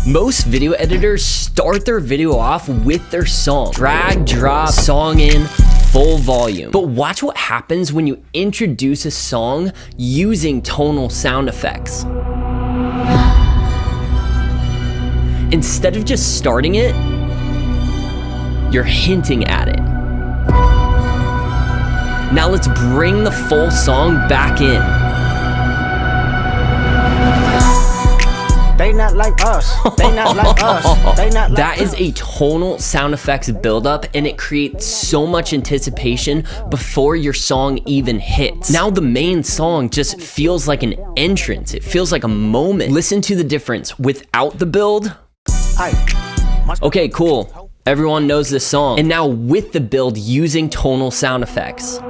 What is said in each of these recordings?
Most video editors start their video off with their song. Drag, drop, song in, full volume. But watch what happens when you introduce a song using tonal sound effects. Instead of just starting it, you're hinting at it. Now let's bring the full song back in. They not like us. They not like us. They not like That is a tonal sound effects buildup, and it creates so much anticipation before your song even hits. Now the main song just feels like an entrance. It feels like a moment. Listen to the difference without the build. Okay, cool. Everyone knows this song. And now with the build using tonal sound effects.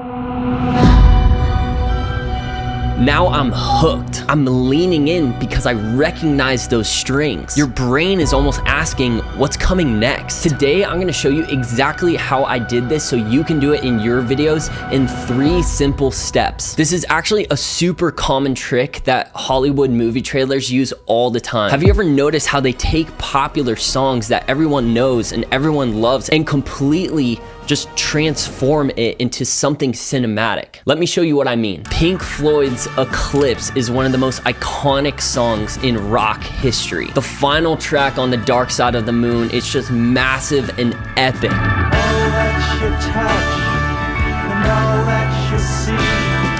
Now I'm hooked. I'm leaning in because I recognize those strings. Your brain is almost asking, what's coming next? Today, I'm gonna show you exactly how I did this so you can do it in your videos in 3 simple steps. This is actually a super common trick that Hollywood movie trailers use all the time. Have you ever noticed how they take popular songs that everyone knows and everyone loves and completely just transform it into something cinematic? Let me show you what I mean. Pink Floyd's Eclipse is one of the most iconic songs in rock history. The final track on the Dark Side of the Moon, it's just massive and epic.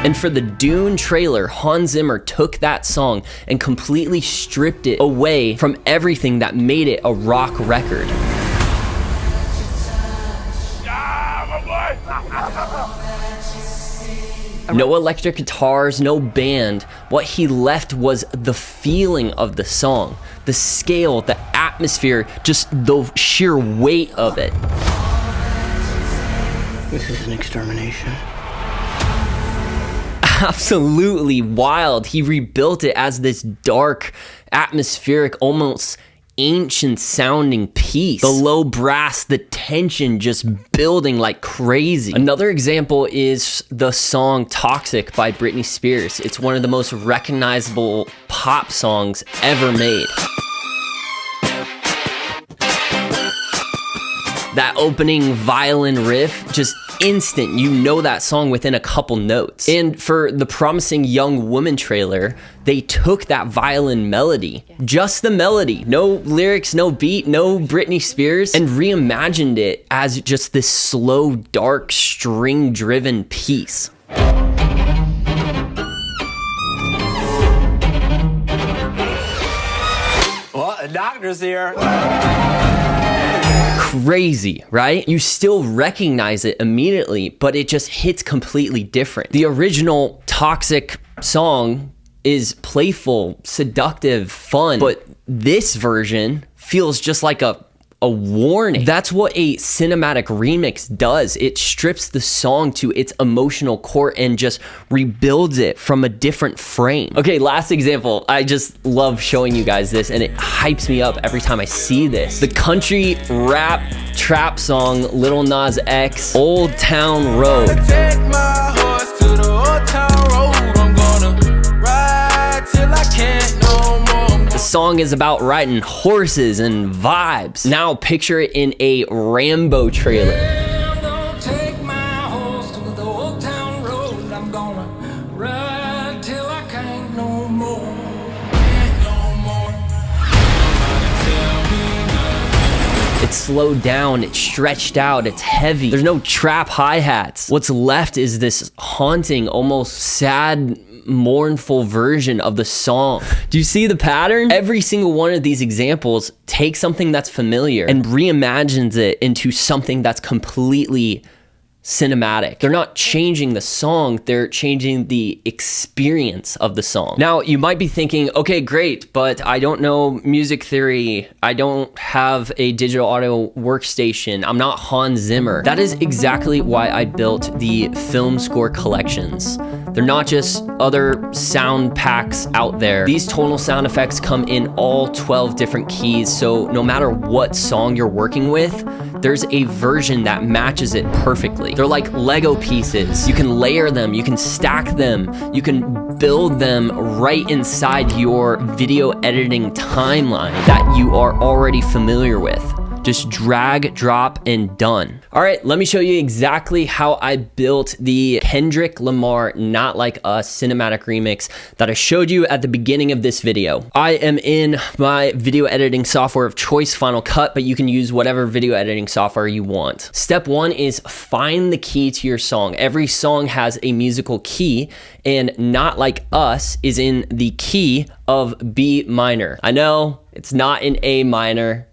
And for the Dune trailer, Hans Zimmer took that song and completely stripped it away from everything that made it a rock record. No electric guitars, no band. What he left was the feeling of the song, the scale, the atmosphere, just the sheer weight of it. This is an extermination. Absolutely wild. He rebuilt it as this dark, atmospheric, almost ancient sounding piece. The low brass, the tension just building like crazy. Another example is the song Toxic by Britney Spears. It's one of the most recognizable pop songs ever made. That opening violin riff, just instant. You know that song within a couple notes. And for the Promising Young Woman trailer, they took that violin melody, just the melody, no lyrics, no beat, no Britney Spears, and reimagined it as just this slow, dark, string-driven piece. Well, the doctor's here. Crazy, right? You still recognize it immediately, but it just hits completely different. The original Toxic song is playful, seductive, fun, but this version feels just like a warning. That's what a cinematic remix does. It strips the song to its emotional core and just rebuilds it from a different frame. Okay, last example. I just love showing you guys this, and it hypes me up every time I see this. The country rap trap song Lil Nas X, Old Town Road. Take my horse to the Old Town Road. I'm gonna ride till I can't no more. The song is about riding horses and vibes. Now picture it in a Rambo trailer. Take my horse to the Old Town Road. I'm gonna ride till I can't no more. It's slowed down, it's stretched out, it's heavy. There's no trap hi-hats. What's left is this haunting, almost sad, mournful version of the song. Do you see the pattern? Every single one of these examples takes something that's familiar and reimagines it into something that's completely cinematic. They're not changing the song, they're changing the experience of the song. Now, you might be thinking, okay, great, but I don't know music theory. I don't have a digital audio workstation. I'm not Hans Zimmer. That is exactly why I built the film score collections. They're not just other sound packs out there. These tonal sound effects come in all 12 different keys, so no matter what song you're working with, there's a version that matches it perfectly. They're like Lego pieces. You can layer them, you can stack them, you can build them right inside your video editing timeline that you are already familiar with. Just drag, drop, and done. All right, let me show you exactly how I built the Kendrick Lamar Not Like Us cinematic remix that I showed you at the beginning of this video. I am in my video editing software of choice, Final Cut, but you can use whatever video editing software you want. Step one is find the key to your song. Every song has a musical key, and Not Like Us is in the key of B minor. I know, it's not in A minor.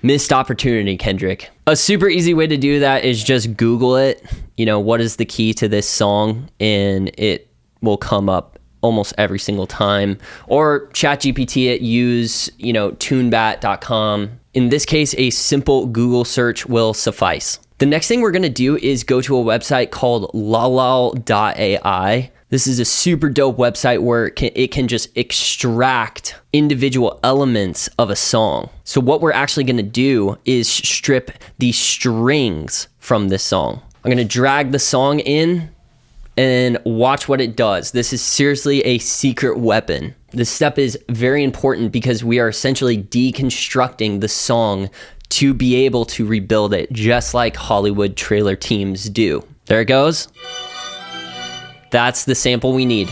Missed opportunity, Kendrick. A super easy way to do that is just Google it. You know, what is the key to this song? And it will come up almost every single time. Or ChatGPT it, use, tunebat.com. In this case, a simple Google search will suffice. The next thing we're gonna do is go to a website called lalal.ai. This is a super dope website where it can just extract individual elements of a song. So what we're actually gonna do is strip the strings from this song. I'm gonna drag the song in and watch what it does. This is seriously a secret weapon. This step is very important because we are essentially deconstructing the song to be able to rebuild it, just like Hollywood trailer teams do. There it goes. That's the sample we need.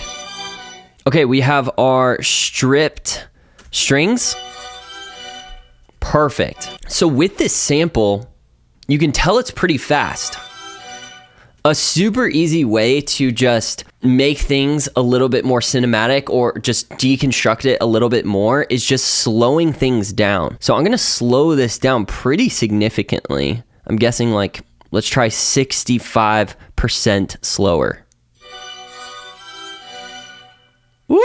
Okay, we have our stripped strings. Perfect. So with this sample, you can tell it's pretty fast. A super easy way to just make things a little bit more cinematic or just deconstruct it a little bit more is just slowing things down. So I'm gonna slow this down pretty significantly. I'm guessing let's try 65% slower. Woo!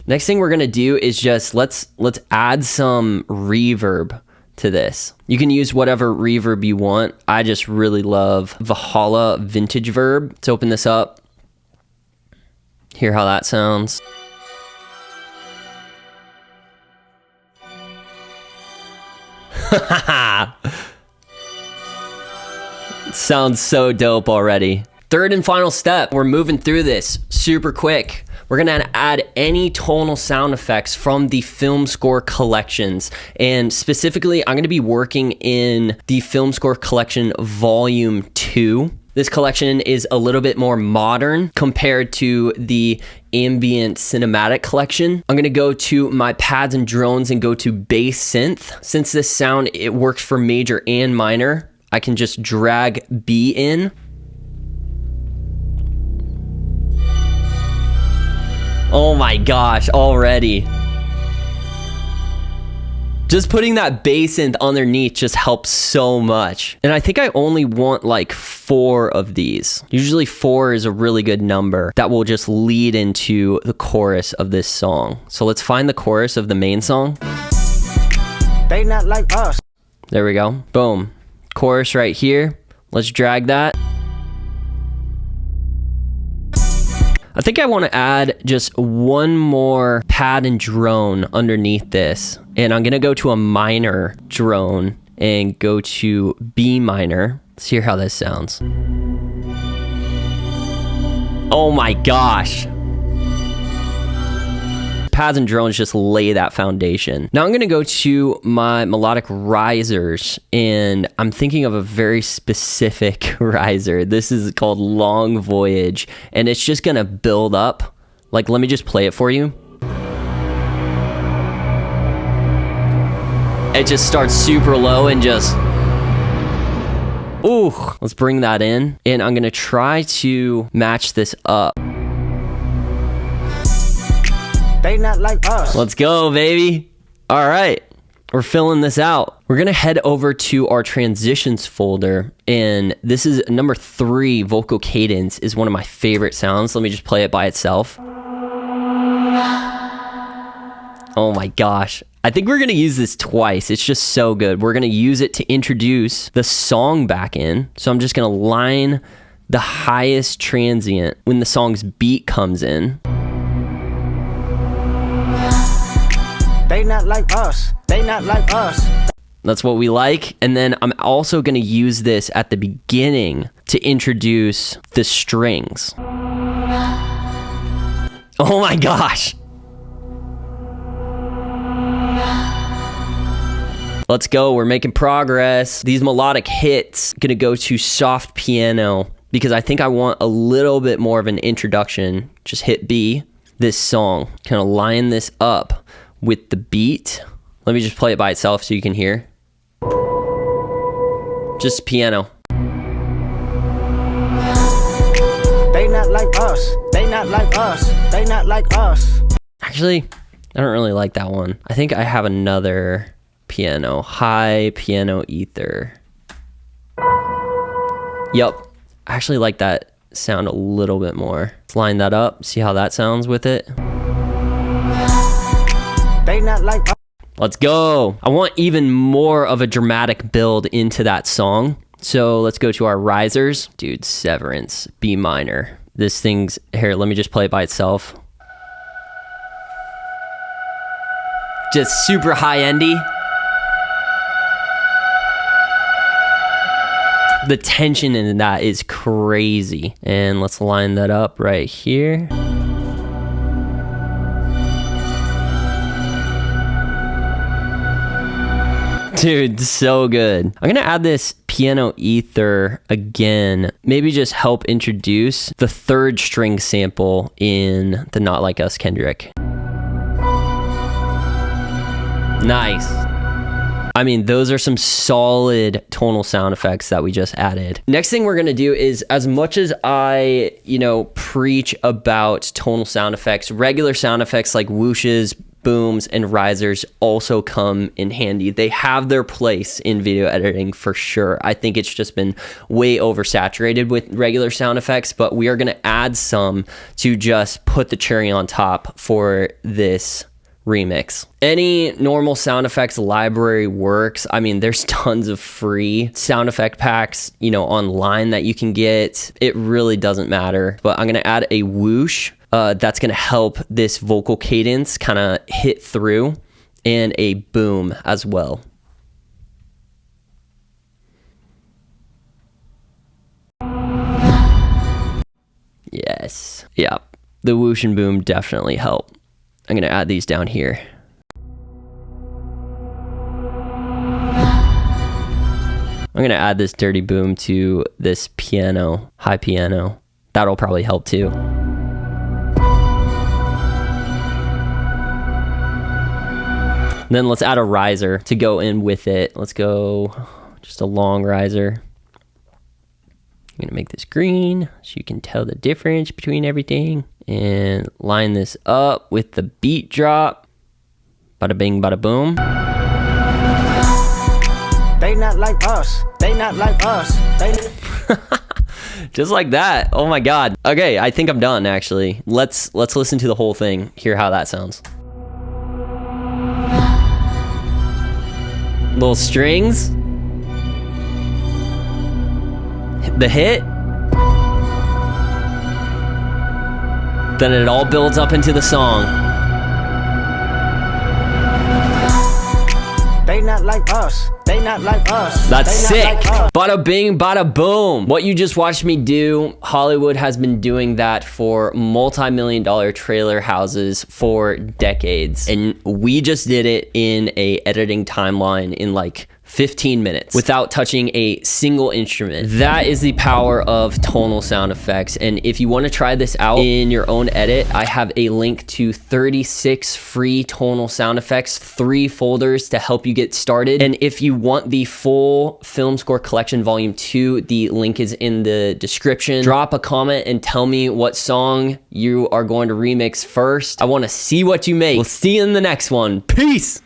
Next thing we're gonna do is just let's add some reverb to this. You can use whatever reverb you want. I just really love Valhalla Vintage Verb. Let's open this up. Hear how that sounds. Sounds so dope already. Third and final step, we're moving through this super quick. We're gonna add any tonal sound effects from the film score collections. And specifically, I'm gonna be working in the film score collection volume 2. This collection is a little bit more modern compared to the ambient cinematic collection. I'm gonna go to my pads and drones and go to bass synth. Since this sound, it works for major and minor, I can just drag B in. Oh my gosh, already. Just putting that bass synth underneath just helps so much. And I think I only want 4 of these. Usually 4 is a really good number that will just lead into the chorus of this song. So let's find the chorus of the main song. They not like us. There we go. Boom. Chorus right here. Let's drag that. I think I want to add just one more pad and drone underneath this. And I'm going to go to a minor drone and go to B minor. Let's hear how this sounds. Oh my gosh. Pads and drones just lay that foundation. Now I'm gonna go to my melodic risers, and I'm thinking of a very specific riser. This is called Long Voyage, and it's just gonna build up. Let me just play it for you. It just starts super low and just, ooh, let's bring that in. And I'm gonna try to match this up. They not like us. Let's go, baby. All right, we're filling this out. We're gonna head over to our transitions folder, and this is number 3, vocal cadence is one of my favorite sounds. Let me just play it by itself. Oh my gosh. I think we're gonna use this twice. It's just so good. We're gonna use it to introduce the song back in. So I'm just gonna line the highest transient when the song's beat comes in. They not like us. They not like us. That's what we like. And then I'm also going to use this at the beginning to introduce the strings. Oh my gosh. Let's go. We're making progress. These melodic hits going to go to soft piano because I think I want a little bit more of an introduction. Just hit B, this song. Kind of line this up with the beat. Let me just play it by itself so you can hear. Just piano. They not like us. They not like us. They not like us. Actually, I don't really like that one. I think I have another piano. High piano ether. Yup. I actually like that sound a little bit more. Let's line that up. See how that sounds with it. They not like us. Let's go. I want even more of a dramatic build into that song. So let's go to our risers. Dude, Severance, B minor. This thing's, here, let me just play it by itself. Just super high-endy. The tension in that is crazy. And let's line that up right here. Dude, so good. I'm gonna add this piano ether again. Maybe just help introduce the third string sample in the Not Like Us Kendrick. Nice. I mean, those are some solid tonal sound effects that we just added. Next thing we're gonna do is, as much as I, preach about tonal sound effects, regular sound effects like whooshes, booms, and risers also come in handy. They have their place in video editing for sure. I think it's just been way oversaturated with regular sound effects, but we are gonna add some to just put the cherry on top for this remix. Any normal sound effects library works. I mean, there's tons of free sound effect packs, online that you can get. It really doesn't matter, but I'm gonna add a whoosh that's gonna help this vocal cadence kind of hit through, and a boom as well. Yes. Yeah, the whoosh and boom definitely help. I'm gonna add these down here. I'm gonna add this dirty boom to this piano, high piano. That'll probably help too. Then let's add a riser to go in with it. Let's go just a long riser. I'm gonna make this green so you can tell the difference between everything. And line this up with the beat drop. Bada bing, bada boom. They not like us. They not like us. They Just like that. Oh my God. Okay, I think I'm done actually. Let's listen to the whole thing. Hear how that sounds. Little strings. The hit. Then it all builds up into the song. They not like us. They not like us. That's They sick. not like us. Bada bing, bada boom. What you just watched me do, Hollywood has been doing that for multi-million-dollar trailer houses for decades. And we just did it in a editing timeline in like 15 minutes without touching a single instrument. That is the power of tonal sound effects. And if you want to try this out in your own edit, I have a link to 36 free tonal sound effects, 3 folders to help you get started. And if you want the full Film Score Collection Volume 2, the link is in the description. Drop a comment and tell me what song you are going to remix first. I want to see what you make. We'll see you in the next one. Peace.